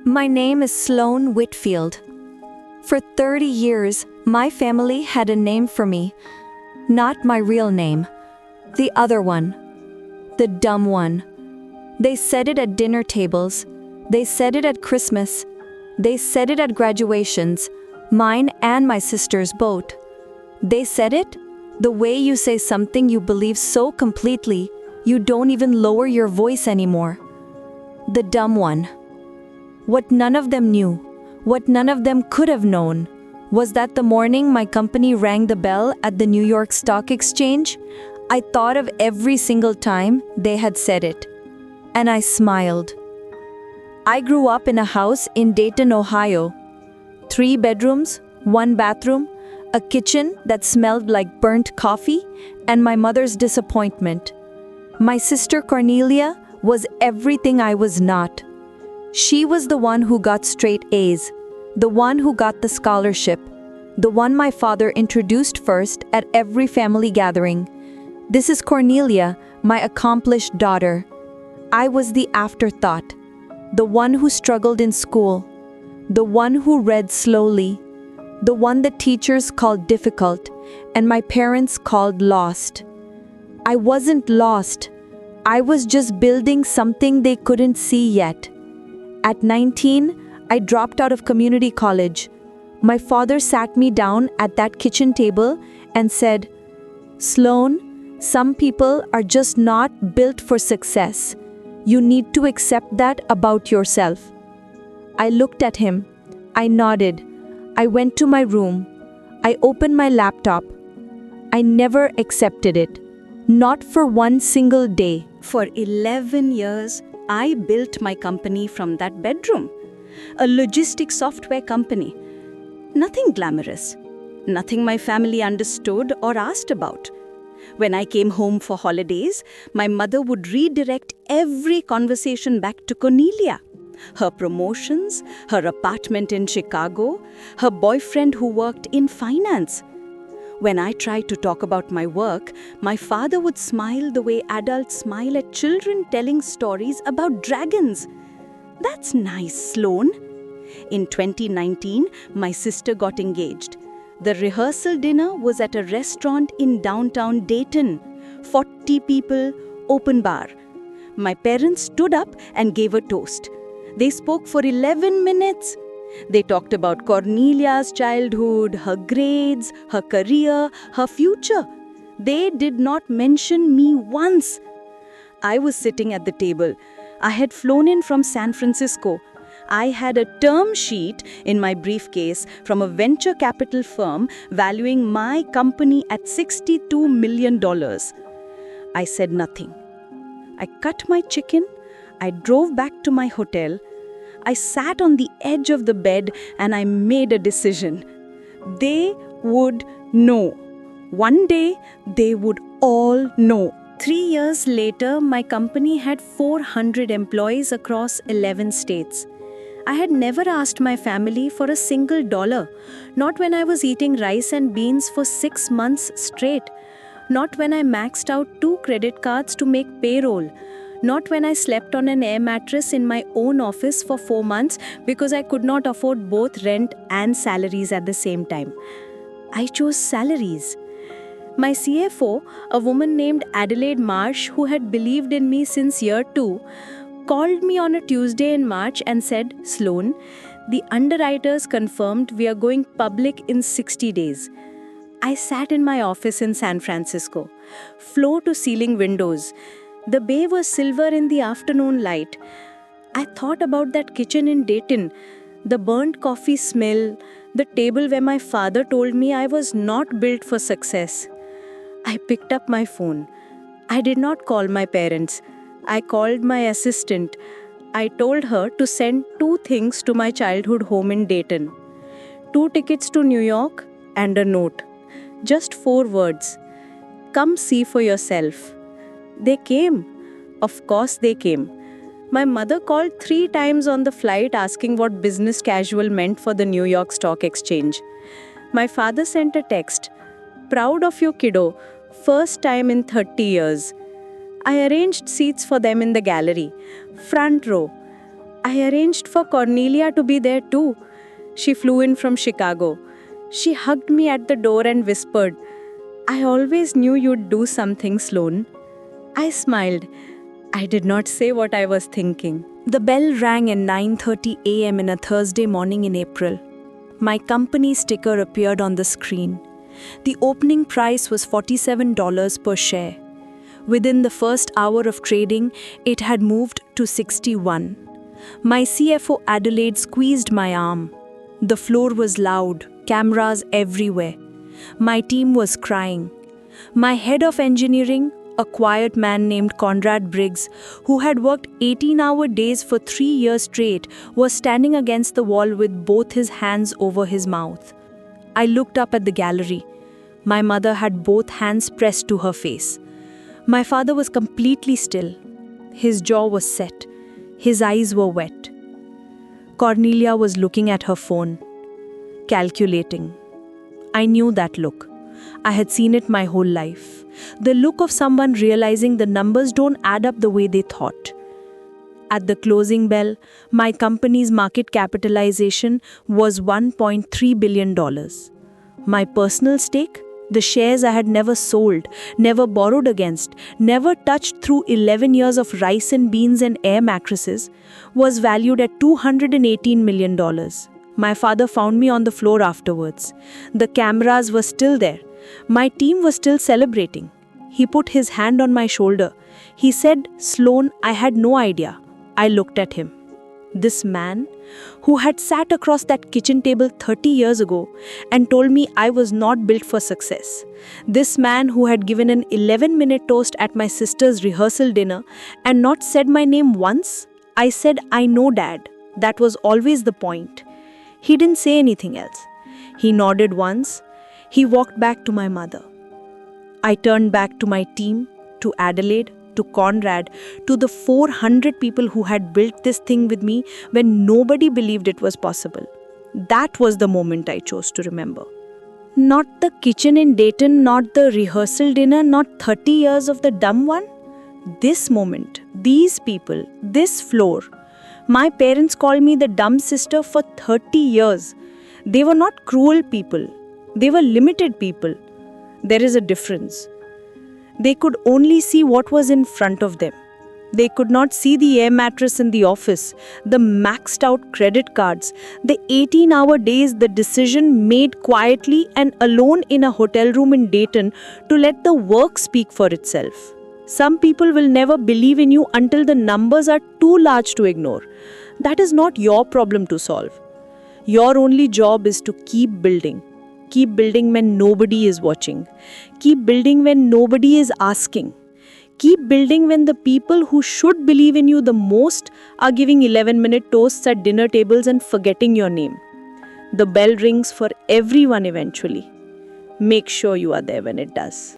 My name is Sloan Whitfield. For 30 years, my family had a name for me. Not my real name. The other one. The dumb one. They said it at dinner tables. They said it at Christmas. They said it at graduations, mine and my sister's both. They said it the way you say something you believe so completely, you don't even lower your voice anymore. The dumb one. What none of them knew, what none of them could have known, was that the morning my company rang the bell at the New York Stock Exchange, I thought of every single time they had said it. And I smiled. I grew up in a house in Dayton, Ohio. 3 bedrooms, 1 bathroom, a kitchen that smelled like burnt coffee, and my mother's disappointment. My sister Cornelia was everything I was not. She was the one who got straight A's, the one who got the scholarship, the one my father introduced first at every family gathering. This is Cornelia, my accomplished daughter. I was the afterthought, the one who struggled in school, the one who read slowly, the one the teachers called difficult and my parents called lost. I wasn't lost. I was just building something they couldn't see yet. At 19, I dropped out of community college. My father sat me down at that kitchen table and said, "Sloan, some people are just not built for success. You need to accept that about yourself." I looked at him. I nodded. I went to my room. I opened my laptop. I never accepted it. Not for one single day. For 11 years, I built my company from that bedroom. A logistics software company. Nothing glamorous. Nothing my family understood or asked about. When I came home for holidays, my mother would redirect every conversation back to Cornelia. Her promotions, her apartment in Chicago, her boyfriend who worked in finance. When I tried to talk about my work, my father would smile the way adults smile at children telling stories about dragons. That's nice, Sloan. In 2019, my sister got engaged. The rehearsal dinner was at a restaurant in downtown Dayton. 40 people, open bar. My parents stood up and gave a toast. They spoke for 11 minutes. They talked about Cornelia's childhood, her grades, her career, her future. They did not mention me once. I was sitting at the table. I had flown in from San Francisco. I had a term sheet in my briefcase from a venture capital firm valuing my company at $62 million. I said nothing. I cut my chicken. I drove back to my hotel. I sat on the edge of the bed and I made a decision. They would know. One day, they would all know. 3 years later, my company had 400 employees across 11 states. I had never asked my family for a single dollar, not when I was eating rice and beans for 6 months straight, not when I maxed out 2 credit cards to make payroll, not when I slept on an air mattress in my own office for 4 months because I could not afford both rent and salaries at the same time. I chose salaries. My CFO, a woman named Adelaide Marsh, who had believed in me since year 2, called me on a Tuesday in March and said, "Sloan, the underwriters confirmed we are going public in 60 days." I sat in my office in San Francisco. Floor-to-ceiling windows. The bay was silver in the afternoon light. I thought about that kitchen in Dayton, the burnt coffee smell, the table where my father told me I was not built for success. I picked up my phone. I did not call my parents. I called my assistant. I told her to send 2 things to my childhood home in Dayton. 2 tickets to New York and a note. Just 4 words. Come see for yourself. They came. Of course they came. My mother called 3 times on the flight asking what business casual meant for the New York Stock Exchange. My father sent a text. Proud of your kiddo. First time in 30 years. I arranged seats for them in the gallery. Front row. I arranged for Cornelia to be there too. She flew in from Chicago. She hugged me at the door and whispered, "I always knew you'd do something, Sloan." I smiled. I did not say what I was thinking. The bell rang at 9:30 a.m. in a Thursday morning in April. My company sticker appeared on the screen. The opening price was $47 per share. Within the first hour of trading, it had moved to 61. My CFO Adelaide squeezed my arm. The floor was loud, cameras everywhere. My team was crying. My head of engineering, a quiet man named Conrad Briggs, who had worked 18-hour days for 3 years straight, was standing against the wall with both his hands over his mouth. I looked up at the gallery. My mother had both hands pressed to her face. My father was completely still. His jaw was set. His eyes were wet. Cornelia was looking at her phone, calculating. I knew that look. I had seen it my whole life. The look of someone realizing the numbers don't add up the way they thought. At the closing bell, my company's market capitalization was $1.3 billion. My personal stake, the shares I had never sold, never borrowed against, never touched through 11 years of rice and beans and air mattresses, was valued at $218 million. My father found me on the floor afterwards. The cameras were still there. My team was still celebrating. He put his hand on my shoulder. He said, "Sloan, I had no idea." I looked at him. This man, who had sat across that kitchen table 30 years ago and told me I was not built for success. This man who had given an 11-minute toast at my sister's rehearsal dinner and not said my name once. I said, "I know, Dad." That was always the point. He didn't say anything else. He nodded once. He walked back to my mother. I turned back to my team, to Adelaide, to Conrad, to the 400 people who had built this thing with me when nobody believed it was possible. That was the moment I chose to remember. Not the kitchen in Dayton, not the rehearsal dinner, not 30 years of the dumb one. This moment, these people, this floor. My parents called me the dumb sister for 30 years. They were not cruel people. They were limited people. There is a difference. They could only see what was in front of them. They could not see the air mattress in the office, the maxed out credit cards, the 18-hour days, the decision made quietly and alone in a hotel room in Dayton to let the work speak for itself. Some people will never believe in you until the numbers are too large to ignore. That is not your problem to solve. Your only job is to keep building. Keep building when nobody is watching. Keep building when nobody is asking. Keep building when the people who should believe in you the most are giving 11-minute toasts at dinner tables and forgetting your name. The bell rings for everyone eventually. Make sure you are there when it does.